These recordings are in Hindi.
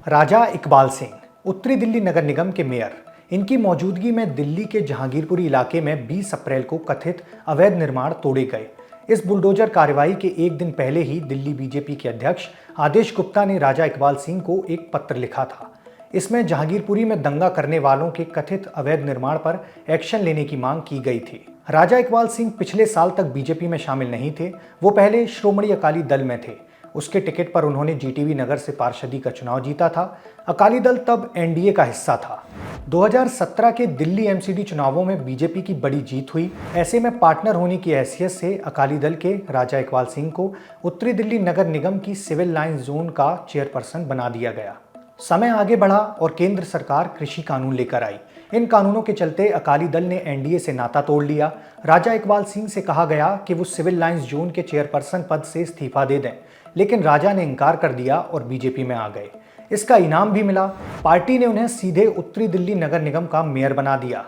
राजा इकबाल सिंह उत्तरी दिल्ली नगर निगम के मेयर। इनकी मौजूदगी में दिल्ली के जहांगीरपुरी इलाके में 20 अप्रैल को कथित अवैध निर्माण तोड़े गए। इस बुलडोजर कार्रवाई के एक दिन पहले ही दिल्ली बीजेपी के अध्यक्ष आदेश गुप्ता ने राजा इकबाल सिंह को एक पत्र लिखा था। इसमें जहांगीरपुरी में दंगा करने वालों के कथित अवैध निर्माण पर एक्शन लेने की मांग की गई थी। राजा इकबाल सिंह पिछले साल तक बीजेपी में शामिल नहीं थे। वो पहले श्रोमणी अकाली दल में थे। उसके टिकट पर उन्होंने जीटीवी नगर से पार्षदी का चुनाव जीता था। अकाली दल तब एनडीए का हिस्सा था। 2017 के दिल्ली एमसीडी चुनावों में बीजेपी की बड़ी जीत हुई। ऐसे में पार्टनर होने की हैसियत से अकाली दल के राजा इकबाल सिंह को उत्तरी दिल्ली नगर निगम की सिविल लाइन जोन का चेयरपर्सन बना दिया गया। समय आगे बढ़ा और केंद्र सरकार कृषि कानून लेकर आई। इन कानूनों के चलते अकाली दल ने एनडीए से नाता तोड़ लिया। राजा इकबाल सिंह से कहा गया कि वो सिविल लाइंस जोन के चेयरपर्सन पद से इस्तीफा दे दें, लेकिन राजा ने इनकार कर दिया और बीजेपी में आ गए। इसका इनाम भी मिला। पार्टी ने उन्हें सीधे उत्तरी दिल्ली नगर निगम का मेयर बना दिया।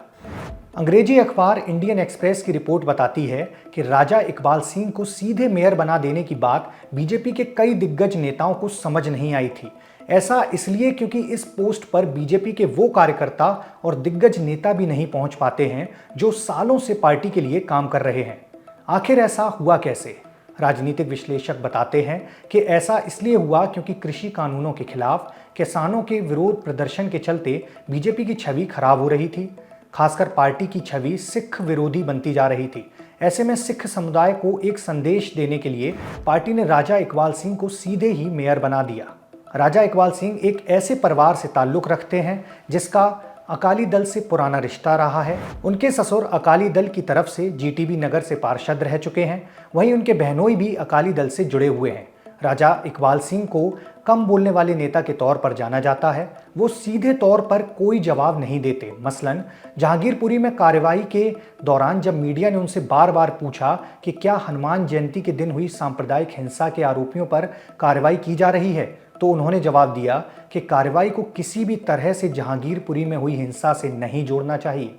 अंग्रेजी अखबार इंडियन एक्सप्रेस की रिपोर्ट बताती है कि राजा इकबाल सिंह को सीधे मेयर बना देने की बात बीजेपी के कई दिग्गज नेताओं को समझ नहीं आई थी। ऐसा इसलिए क्योंकि इस पोस्ट पर बीजेपी के वो कार्यकर्ता और दिग्गज नेता भी नहीं पहुंच पाते हैं जो सालों से पार्टी के लिए काम कर रहे हैं। आखिर ऐसा हुआ कैसे? राजनीतिक विश्लेषक बताते हैं कि ऐसा इसलिए हुआ क्योंकि कृषि कानूनों के खिलाफ किसानों के विरोध प्रदर्शन के चलते बीजेपी की छवि खराब हो रही थी। खासकर पार्टी की छवि सिख विरोधी बनती जा रही थी। ऐसे में सिख समुदाय को एक संदेश देने के लिए पार्टी ने राजा इकबाल सिंह को सीधे ही मेयर बना दिया। राजा इकबाल सिंह एक ऐसे परिवार से ताल्लुक़ रखते हैं जिसका अकाली दल से पुराना रिश्ता रहा है। उनके ससुर अकाली दल की तरफ से जीटीवी नगर से पार्षद रह चुके हैं। वहीं उनके बहनोई भी अकाली दल से जुड़े हुए हैं। राजा इकबाल सिंह को कम बोलने वाले नेता के तौर पर जाना जाता है। वो सीधे तौर पर कोई जवाब नहीं देते। मसलन जहांगीरपुरी में कार्रवाई के दौरान जब मीडिया ने उनसे बार बार पूछा कि क्या हनुमान जयंती के दिन हुई सांप्रदायिक हिंसा के आरोपियों पर कार्रवाई की जा रही है, तो उन्होंने जवाब दिया कि कार्रवाई को किसी भी तरह से जहांगीरपुरी में हुई हिंसा से नहीं जोड़ना चाहिए।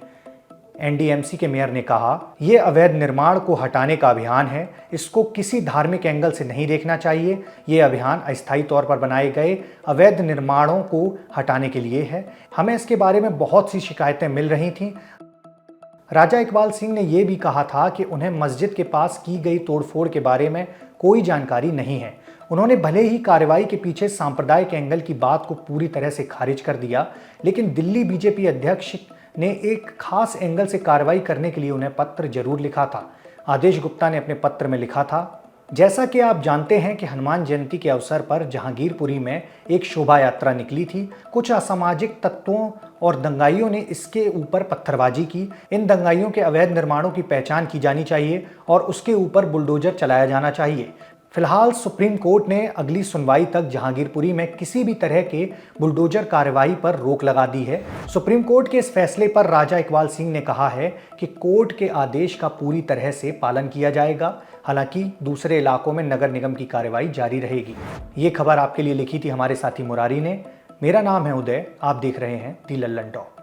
एनडीएमसी के मेयर ने कहा, यह अवैध निर्माण को हटाने का अभियान है। इसको किसी धार्मिक एंगल से नहीं देखना चाहिए। यह अभियान अस्थायी तौर पर बनाए गए अवैध निर्माणों को हटाने के लिए है। हमें इसके बारे में बहुत सी शिकायतें मिल रही थीं। राजा इकबाल सिंह ने यह भी कहा था कि उन्हें मस्जिद के पास की गई तोड़फोड़ के बारे में कोई जानकारी नहीं है। उन्होंने भले ही कार्रवाई के पीछे सांप्रदायिक एंगल की बात को पूरी तरह से खारिज कर दिया, लेकिन दिल्ली बीजेपी अध्यक्ष ने एक खास एंगल से कार्रवाई करने के लिए उन्हें पत्र जरूर लिखा था। आदेश गुप्ता ने अपने पत्र में लिखा था, जैसा कि आप जानते हैं कि हनुमान जयंती के अवसर पर जहांगीरपुरी में एक शोभा यात्रा निकली थी। कुछ असामाजिक तत्वों और दंगाइयों ने इसके ऊपर पत्थरबाजी की। इन दंगाइयों के अवैध निर्माणों की पहचान की जानी चाहिए और उसके ऊपर बुलडोजर चलाया जाना चाहिए। फिलहाल सुप्रीम कोर्ट ने अगली सुनवाई तक जहांगीरपुरी में किसी भी तरह के बुलडोजर कार्रवाई पर रोक लगा दी है। सुप्रीम कोर्ट के इस फैसले पर राजा इकबाल सिंह ने कहा है कि कोर्ट के आदेश का पूरी तरह से पालन किया जाएगा। हालांकि दूसरे इलाकों में नगर निगम की कार्रवाई जारी रहेगी। ये खबर आपके लिए लिखी थी हमारे साथी मुरारी ने। मेरा नाम है उदय। आप देख रहे हैं दी लल्लन टॉक।